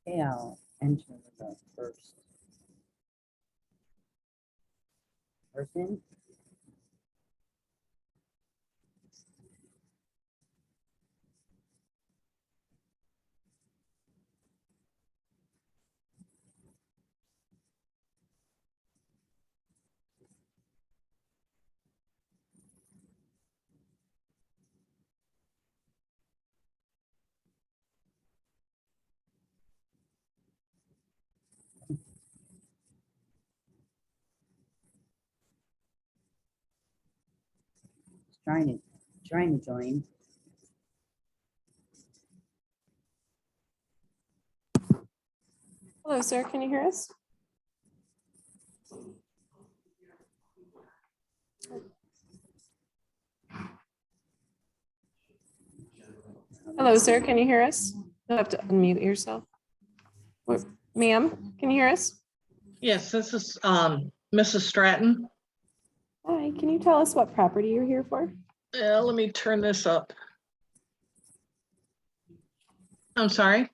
Okay, I'll enter the first person. Trying to join. Hello, sir. Can you hear us? Hello, sir. Can you hear us? You'll have to unmute yourself. Ma'am, can you hear us? Yes, this is Mrs. Stratton. Hi, can you tell us what property you're here for? Let me turn this up. I'm sorry,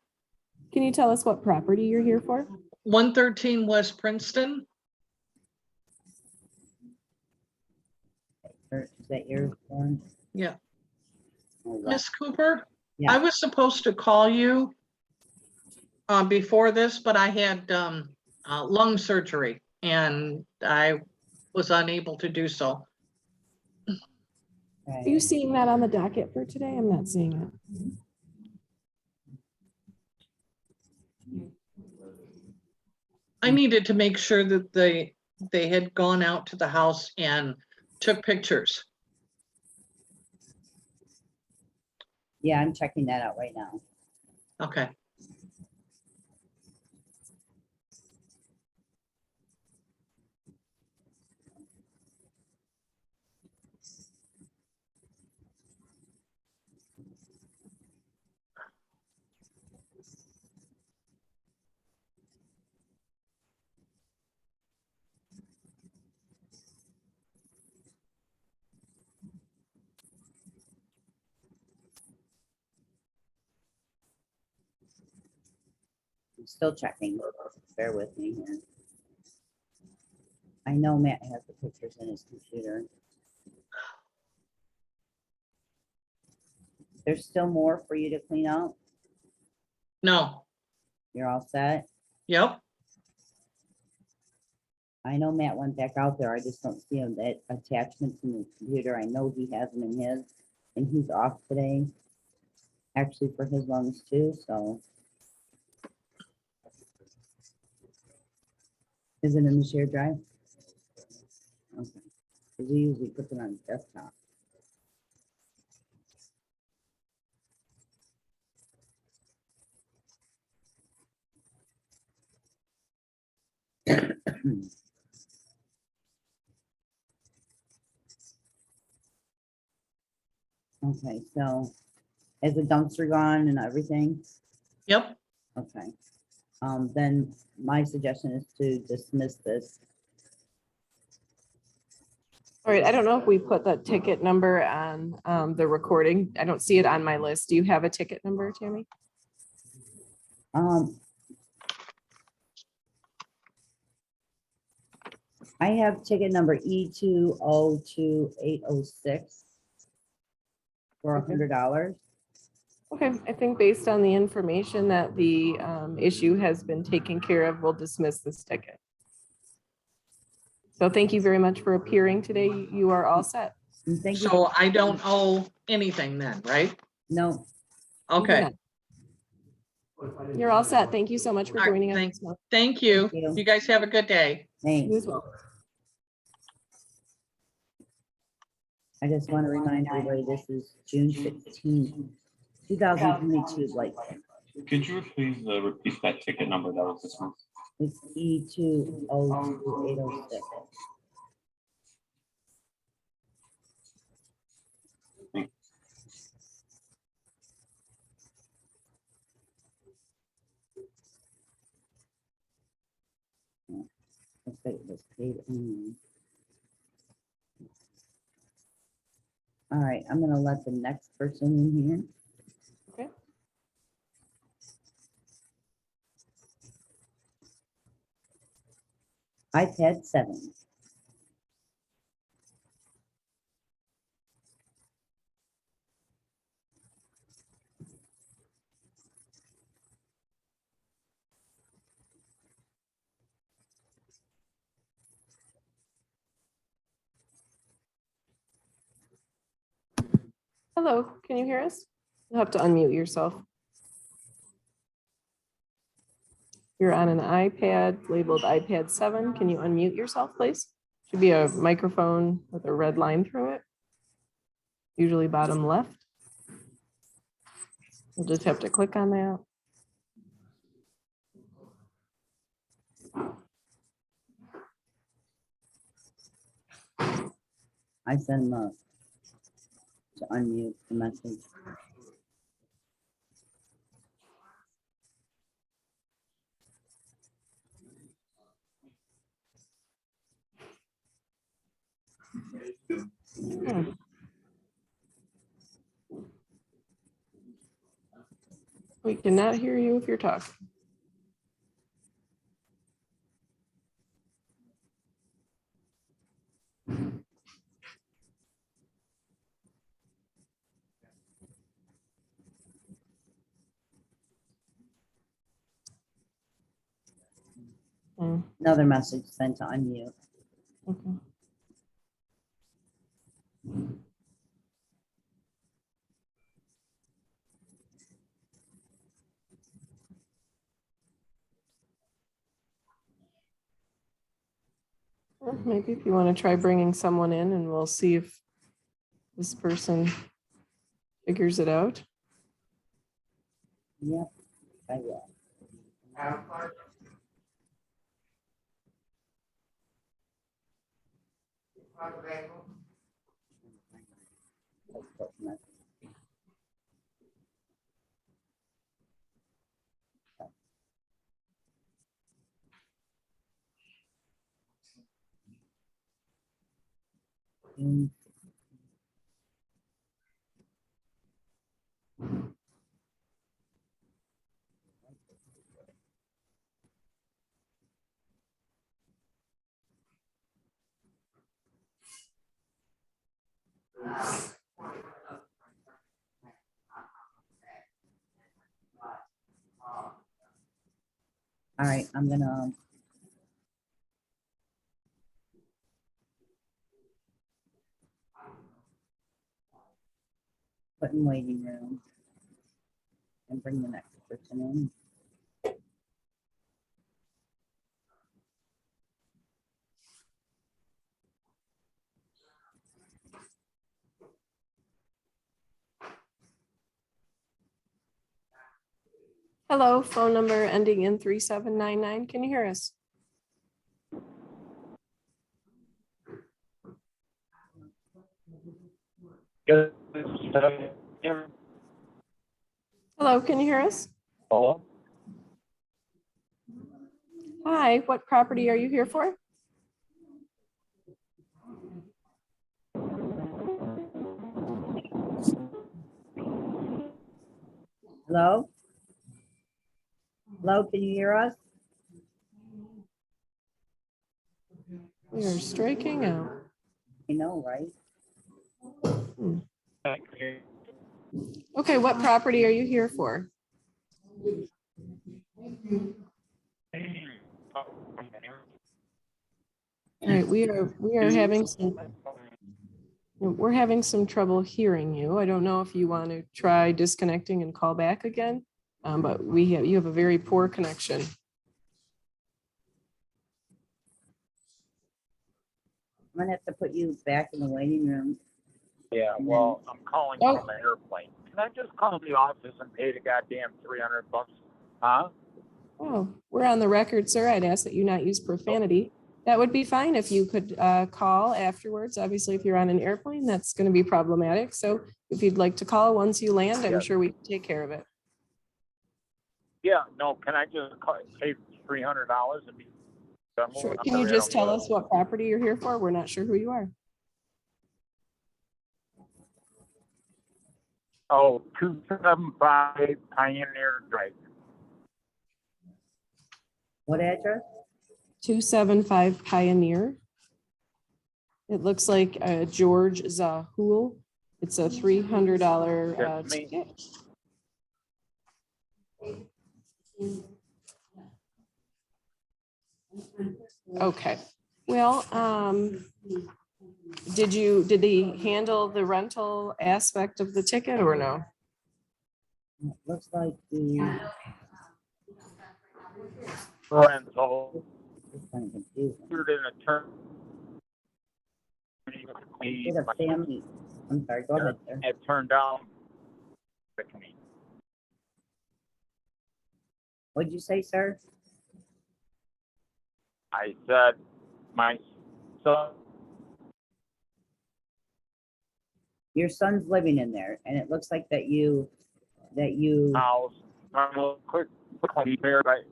Can you tell us what property you're here for? 113 West Princeton. Is that your one? Yeah, Oh, wow. Miss Cooper, Yeah. I was supposed to call you before this, but I had lung surgery and I was unable to do so. Are you seeing that on the docket for today? I'm not seeing it. I needed to make sure that they had gone out to the house and took pictures. Yeah, I'm checking that out right now. Okay. I'm still checking. Bear with me here. I know Matt has the pictures in his computer. There's still more for you to clean out. No. You're all set. Yep. I know Matt went back out there. I just don't see him that attachments in his computer. I know he has them in his, and he's off today. Actually, for his lungs too. So, is it in the shared drive? Okay. Because he usually puts it on his desktop. Okay, so is the dumpster gone and everything? Yep. Okay. Then my suggestion is to dismiss this. All right, I don't know if we put the ticket number on the recording. I don't see it on my list. Do you have a ticket number, Tammy? I have ticket number E202806 for $100. Okay, I think based on the information that the issue has been taken care of, we'll dismiss this ticket. So thank you very much for appearing today. You are all set. And thank you. So I don't owe anything then, right? No, You do Okay. not. You're all set. Thank you so much for All right, joining us. Thank you. Thank you. You guys have a good day. You thanks. as well. I just want to remind everybody, this is June 16th, 2022, Blight Court. Could you please repeat that ticket number that was dismissed? It's E202806. Looks like it was paid in. All right, I'm gonna let the next person in here. Okay. iPad 7. Hello, can you hear us? You'll have to unmute yourself. You're on an iPad labeled iPad 7. Can you unmute yourself, please? Should be a microphone with a red line through it. Usually bottom left. You'll just have to click on that. I sent him a to unmute the message. Hmm. We cannot hear you if you're talking. Hmm, Another message sent to unmute. okay. Or maybe if you want to try bringing someone in and we'll see if this person figures it out. Yep, I will. Mm, All right, I'm gonna put in waiting room and bring the next person in. Hello, phone number ending in 3799. Can you hear us? Good. Hello, can you hear us? Hello? Hi, what property are you here for? Hello? Hello, can you hear us? We are striking out. You know, right? Okay, what property are you here for? All right, we're having some trouble hearing you. I don't know if you want to try disconnecting and call back again, but you have a very poor connection. I'm gonna have to put you back in the waiting room. Yeah, well, I'm calling from an airplane. Can I just call the office and pay the goddamn $300? Huh? Oh, we're on the record, sir. I'd ask that you not use profanity. That would be fine if you could call afterwards. Obviously, if you're on an airplane, that's going to be problematic. So if you'd like to call once you land, I'm sure we can take care of it. Yeah, no, can I just pay $300 and be done? Sure. Can you just tell us what property you're here for? We're not sure who you are. Oh, 275 Pioneer Drive. What address? 275 Pioneer. It looks like George Zahul. It's a $300 That's me. ticket. Okay, well, did they handle the rental aspect of the ticket or no? It looks like the, Rental, it's kind of confusing. put it in a turn. Did a family, I'm sorry, go ahead, sir. It turned down. What'd you say, sir? I said, my son, Your son's living in there, and it looks like that you, house, quick there, right?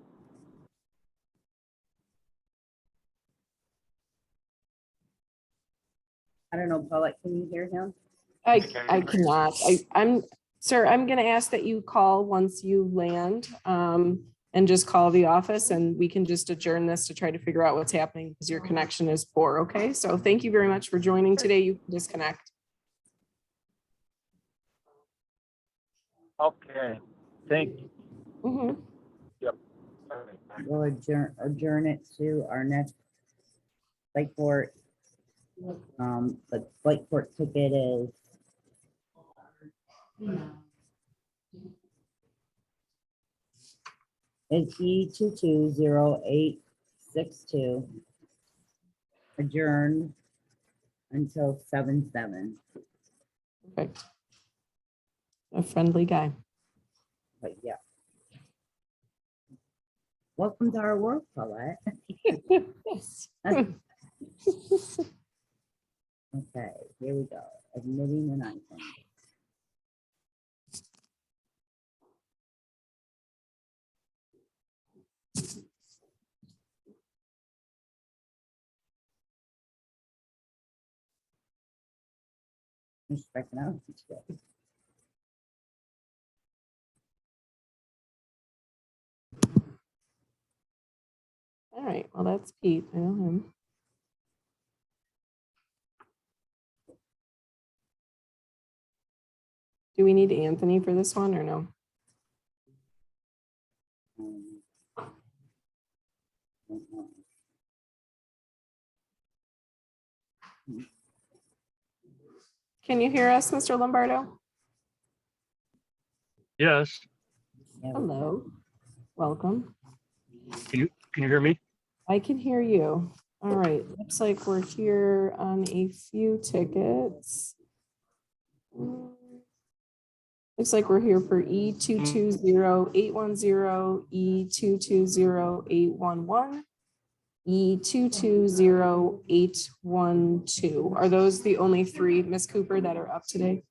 I don't know, Paulette, can you hear him? I cannot. Sir, I'm gonna ask that you call once you land, and just call the office and we can just adjourn this to try to figure out what's happening because your connection is poor, okay? So thank you very much for joining today. You can disconnect. Okay, thank you. Mhm. Yep. We'll adjourn it to our next Blight Court. The Blight Court ticket is E220862. Adjourned until 7/7. Perfect. A friendly guy. But yeah. Welcome to our work, Paulette. Okay, here we go. Admitting an item. Just checking out. All right, well, that's Pete. I know him. Do we need Anthony for this one or no? Don't know. Can you hear us, Mr. Lombardo? Yes, Yeah, Hello, welcome. can you hear me? I can hear you. All right, looks like we're here on a few tickets. Looks like we're here for E220810, E220811, E220812. Are those the only three, Miss Cooper, that are up today?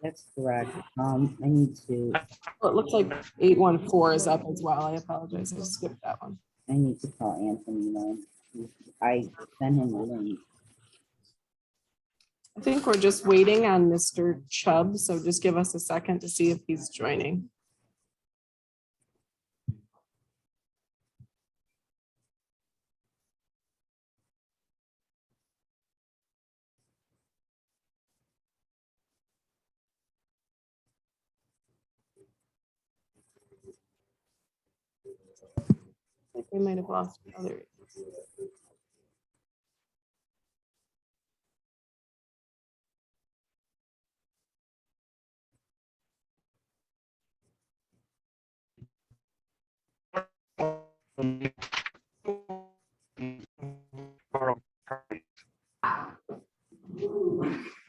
that's correct. I need to, Well, it looks like 814 is up as well. I apologize. I skipped that one. I need to call Anthony though. I sent him a link. I think we're just waiting on Mr. Chubb, so just give us a second to see if he's joining. I think we might have lost other.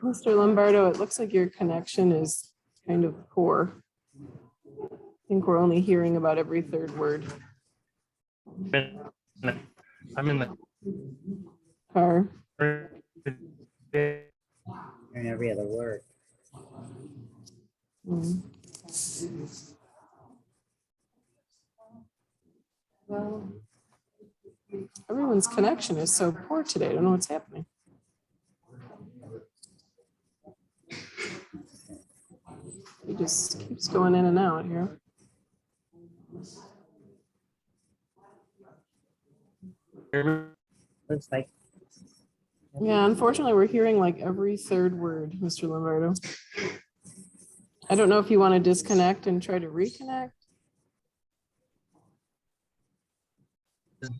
Mr. Lombardo, it looks like your connection is kind of poor. I think we're only hearing about every third word. I'm in Car. the. And every other word. Mm. Well, everyone's connection is so poor today. I don't know what's happening. It just keeps going in and out here. Looks like. Yeah, unfortunately, we're hearing like every third word, Mr. Lombardo. I don't know if you want to disconnect and try to reconnect.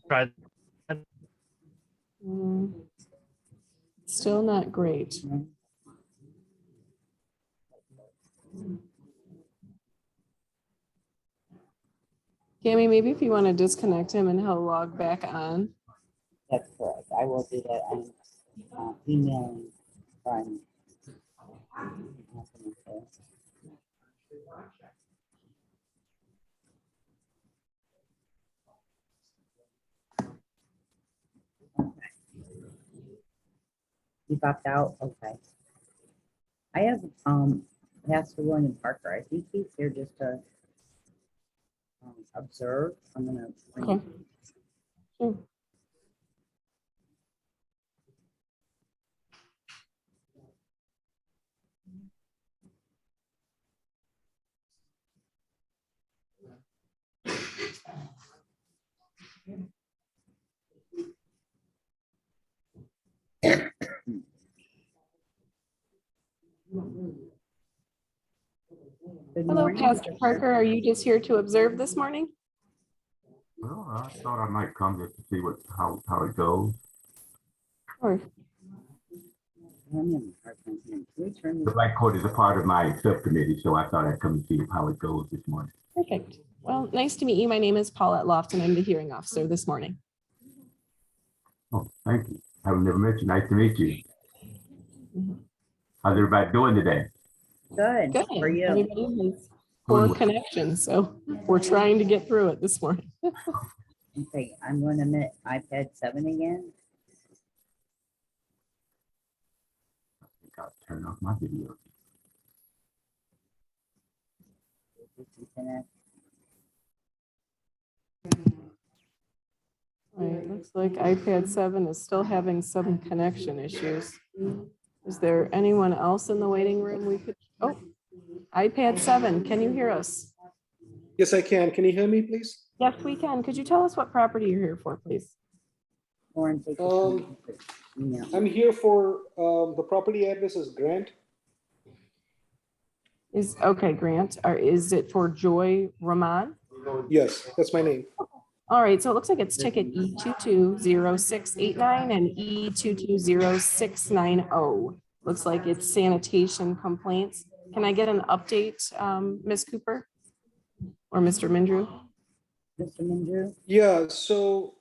Try. Mm, Still not great. Cammy, maybe if you want to disconnect him and he'll log back on. That's correct. I will do that. I'm emailing Brian. You popped out? Okay. I have, Pastor William Parker. I think he's here just to observe. I'm gonna. bring Okay. Sure. Good Hello, morning, Pastor Mr. Parker. Are you just here to observe this morning? Well, I thought I might come just to see how it goes. Or I'm having a hard time hearing. Can we turn The this? Blight Court is a part of my subcommittee, so I thought I'd come and see how it goes this morning. perfect. Well, nice to meet you. My name is Paulette Lofton. I'm the hearing officer this morning. Oh, thank you. I've never met you. Nice to meet you. Mhm. How's everybody doing today? Good. Good. For you. Everybody has poor Good. connection, so we're trying to get through it this morning. Okay, I'm going to admit iPad 7 again. I think I'll turn off my video. Disconnect. Right, looks like iPad 7 is still having some connection issues. Is there anyone else in the waiting room we could, oh, iPad 7, can you hear us? Yes, I can. Can you hear me, please? Yes, we can. Could you tell us what property you're here for, please? Lauren, take this Um, email. I'm here for, the property address is Grant. Is, okay, Grant, or is it for Joy Rahman? Yes, that's my name. All right, so it looks like it's ticket E220689 and E220690. Looks like it's sanitation complaints. Can I get an update, Ms. Cooper? Or Mr. Mindrew? Mr. Mindrew? Yeah, so,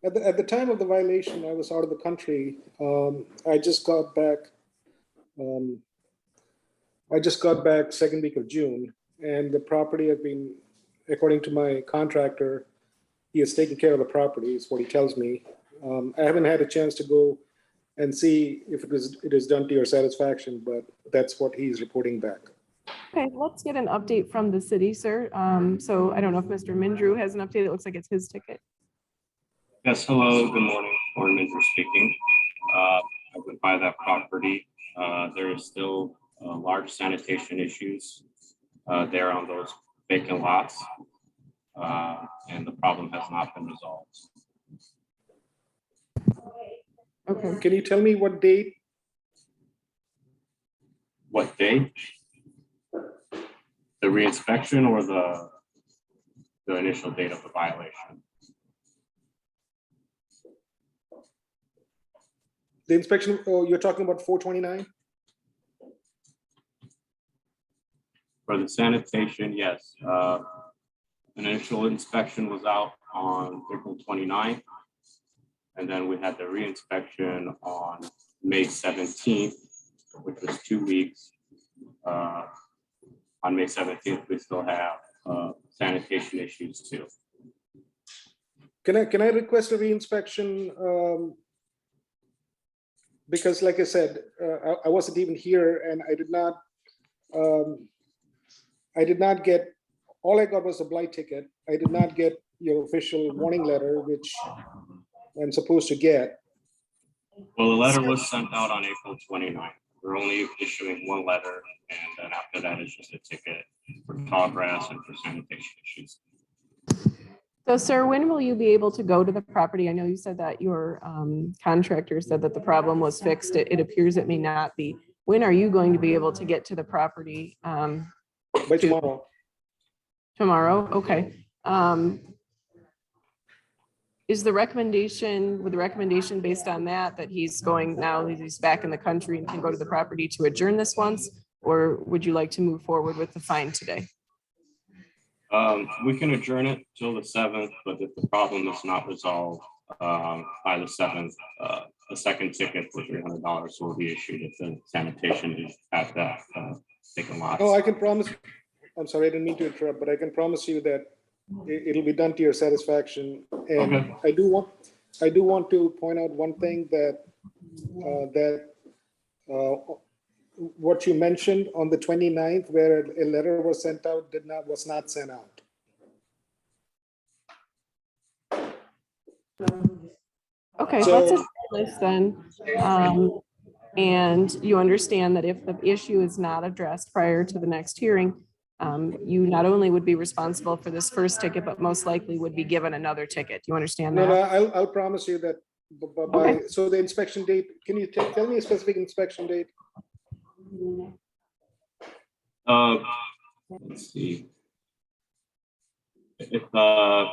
at the time of the violation, I was out of the country. I just got back, second week of June, and the property had been, according to my contractor, he has taken care of the property, is what he tells me. I haven't had a chance to go and see if it is done to your satisfaction, but that's what he's reporting back. Okay, let's get an update from the city, sir. So I don't know if Mr. Mindrew has an update. It looks like it's his ticket. Yes, hello, good morning, Warren Minter speaking. I went by that property. There is still large sanitation issues there on those vacant lots. And the problem has not been resolved. Okay, Can you tell me what date? What date? The reinspection or the initial date of the violation? The inspection, oh, you're talking about 429? For the sanitation, yes. An initial inspection was out on April 29th. And then we had the reinspection on May 17th, which was 2 weeks. On May 17th, we still have sanitation issues too. Can I request a reinspection? Because like I said, I wasn't even here and I did not get, all I got was a blight ticket. I did not get your official warning letter, which I'm supposed to get. Well, the letter was sent out on April 29th. We're only issuing one letter, and then after that, it's just a ticket for tall grass and for sanitation issues. So, sir, when will you be able to go to the property? I know you said that your contractor said that the problem was fixed. It appears it may not be. When are you going to be able to get to the property? By tomorrow. Tomorrow? Okay. Is the recommendation, with the recommendation based on that, that he's going now, that he's back in the country and can go to the property to adjourn this once? Or would you like to move forward with the fine today? We can adjourn it till the 7th, but if the problem is not resolved by the 7th, a second ticket for $300 will be issued if the sanitation is at that vacant lot. Oh, I can promise, I'm sorry, I didn't mean to interrupt, but I can promise you that it'll be done to your satisfaction. And Okay. I do want to point out one thing that what you mentioned on the 29th, where a letter was sent out, was not sent out. Okay, So- let's adjourn this then. And you understand that if the issue is not addressed prior to the next hearing, you not only would be responsible for this first ticket, but most likely would be given another ticket. Do you understand No, that? I'll promise you that by, so the inspection date, can you tell me a specific inspection date? Let's see. If the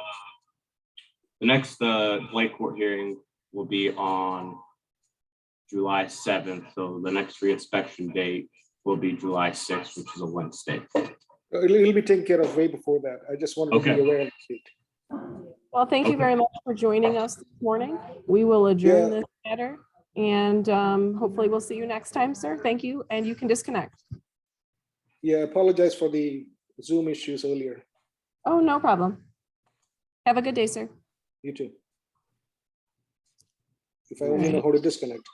next Blight Court hearing will be on July 7th, so the next reinspection date will be July 6th, which is a Wednesday. It'll be taken care of way before that. I just wanted to be Okay. aware of the date. Well, thank you Okay. very much for joining us this morning. We will adjourn Yeah. this matter and hopefully we'll see you next time, sir. Thank you. And you can disconnect. Yeah, I apologize for the Zoom issues earlier. Oh, no problem. Have a good day, sir. You too. If I only know how to disconnect.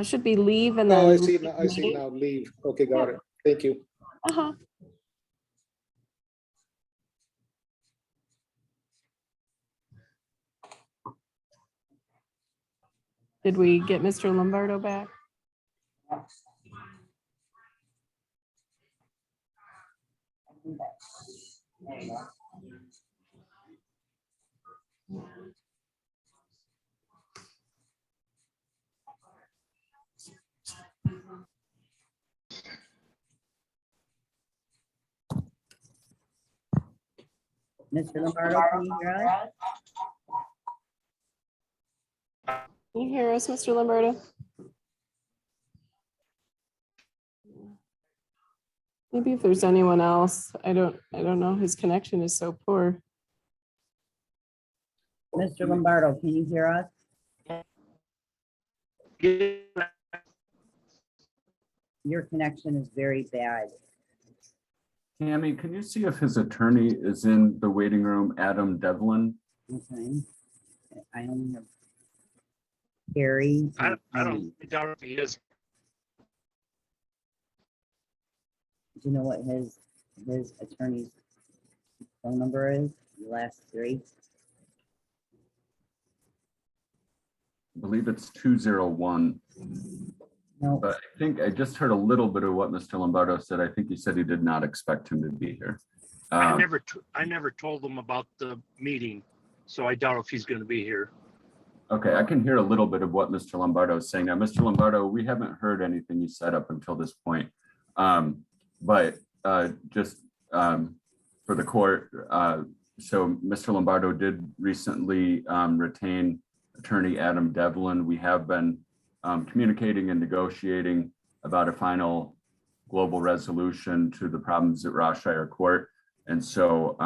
Should be leave and then. Oh, I see now, meeting. leave. Okay, got it. Thank you. Uh-huh. Did we get Mr. Lombardo back? Mr. Lombardo, can you hear us? Can you hear us, Mr. Lombardo? Maybe if there's anyone else, I don't know. His connection is so poor. Mr. Lombardo, can you hear us? Your connection is very bad. Tammy, can you see if his attorney is in the waiting room, Adam Devlin? Okay. I only have Gary. I and Tammy. don't doubt if he is. Do you know what his attorney's phone number is? The last three? I believe it's 201, No, but I think I just heard a little bit of what Mr. Lombardo said. I think he said he did not expect him to be here. I never told him about the meeting, so I doubt if he's going to be here. Okay, I can hear a little bit of what Mr. Lombardo is saying. Now, Mr. Lombardo, we haven't heard anything you said up until this point. But just for the court, so Mr. Lombardo did recently retain attorney Adam Devlin. We have been communicating and negotiating about a final global resolution to the problems at Rothshire Court. And so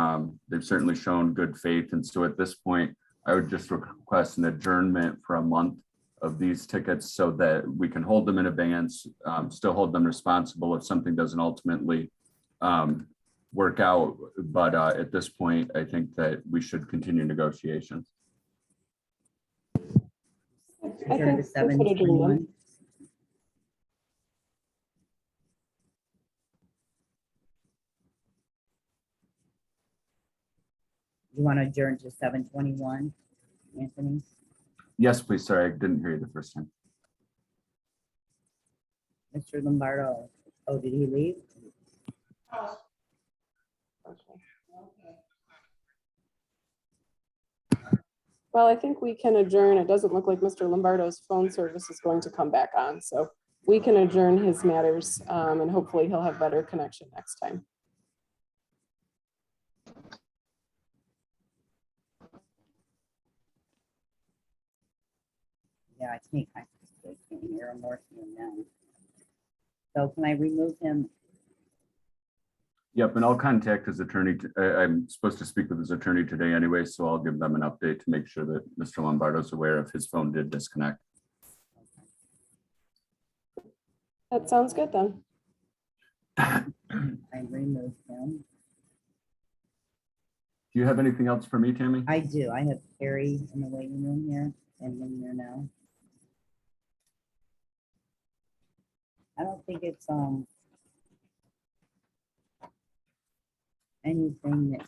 they've certainly shown good faith. And so at this point, I would just request an adjournment for a month of these tickets so that we can hold them in abeyance, still hold them responsible if something doesn't ultimately work out. But at this point, I think that we should continue negotiations. I adjourn to think we could adjourn 7:21. them. You want to adjourn to 7:21, Anthony? Yes, please. Sorry, I didn't hear you the first time. Mr. Lombardo, oh, did he leave? Well, I think we can adjourn. It doesn't look like Mr. Lombardo's phone service is going to come back on, so we can adjourn his matters, and hopefully he'll have better connection next time. Yeah, I still can't hear him or see him now. So can I remove him? Yep, and I'll contact his attorney. I'm supposed to speak with his attorney today anyway, so I'll give them an update to make sure that Mr. Lombardo's aware if his phone did disconnect. That sounds good then. I removed him. Do you have anything else for me, Tammy? I do. I have Carrie in the waiting room here and in here now. I don't think it's anything that.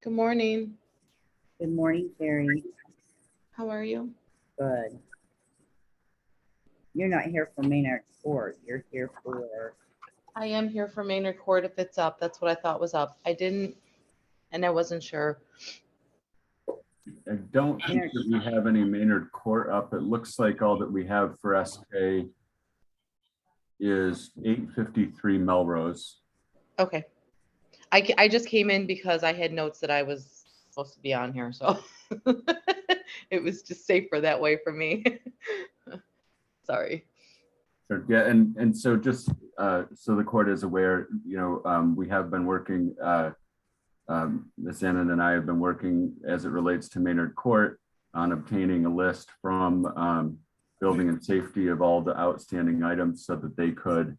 Good morning. Good morning, Carrie. How are you? Good. You're not here for Maynard Court. You're here for. I am here for Maynard Court if it's up. That's what I thought was up. I didn't, and I wasn't sure. I don't think that we have any Maynard Court up. It looks like all that we have for SK is 853 Melrose. Okay. I just came in because I had notes that I was supposed to be on here, so it was just safer that way for me. Sorry. Sure. Yeah, and so just so the court is aware, you know, we have been working, Ms. Annan and I have been working as it relates to Maynard Court on obtaining a list from building and safety of all the outstanding items so that they could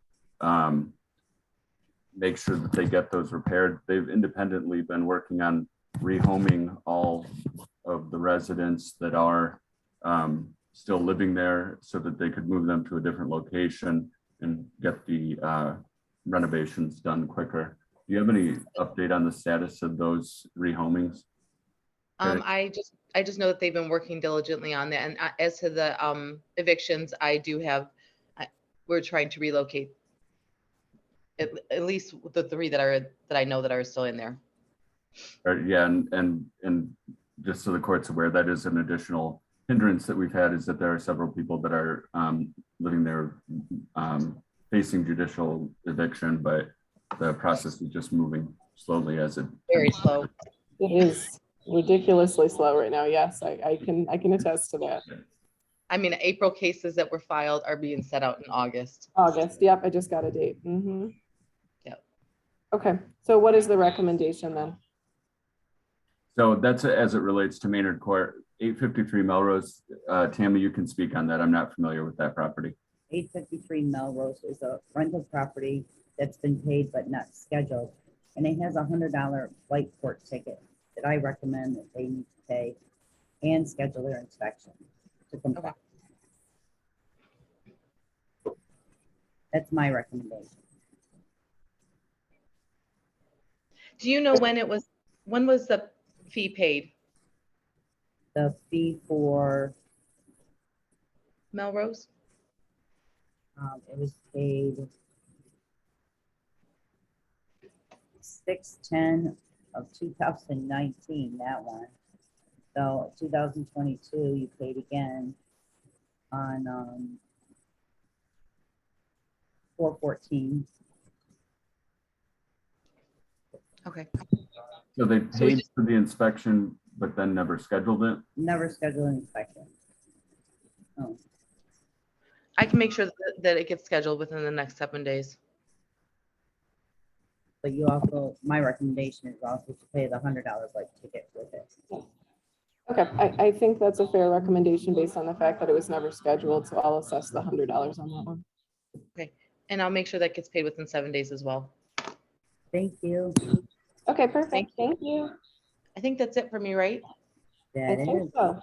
make sure that they get those repaired. They've independently been working on rehoming all of the residents that are still living there so that they could move them to a different location and get the renovations done quicker. Do you have any update on the status of those rehomings? I just know that they've been working diligently on that. And as to the evictions, I do have, we're trying to relocate at least the 3 that I know that are still in there. Yeah, and just so the court's aware, that is an additional hindrance that we've had, is that there are several people that are living there facing judicial eviction, but the process is just moving slowly as it. Very slow. It is ridiculously slow right now. Yes, I can attest to that. I mean, April cases that were filed are being set out in August. August. Yep, I just got a date. Mm-hmm. Yep. Okay, so what is the recommendation then? So that's as it relates to Maynard Court, 853 Melrose. Tammy, you can speak on that. I'm not familiar with that property. 853 Melrose is a rental property that's been paid but not scheduled. And it has a $100 Blight Court ticket that I recommend that they need to pay and schedule their inspection to comply. Okay. That's my recommendation. Do you know when was the fee paid? The fee for, Melrose? it was paid 6/10 of 2019, that one. So 2022, you paid again on 4/14. Okay. So they So we paid just- for the inspection, but then never scheduled it? Never scheduled an inspection. Oh, I can make sure that it gets scheduled within the next 7 days. but you also, my recommendation is also to pay the $100 like ticket with it. Okay, I think that's a fair recommendation based on the fact that it was never scheduled, so I'll assess the $100 on that one. And I'll make sure that gets paid within 7 days as well. Thank you. Okay, perfect. Thank you. I think that's it for me, right? I That think is, so.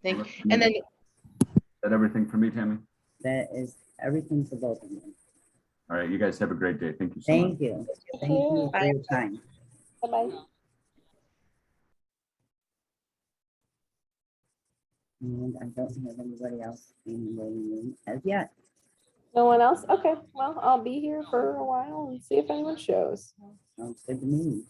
And then, Is that everything for me, Tammy? that is everything for both of you. All right, you guys have a great day. Thank you so much. Thank you. Thank you for your time. Bye-bye. And I don't have anybody else in the waiting room as yet. No one else? Okay, well, I'll be here for a while and see if anyone shows. Sounds good to me.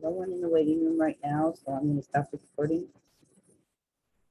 no one in the waiting room right now, so I'm gonna stop recording.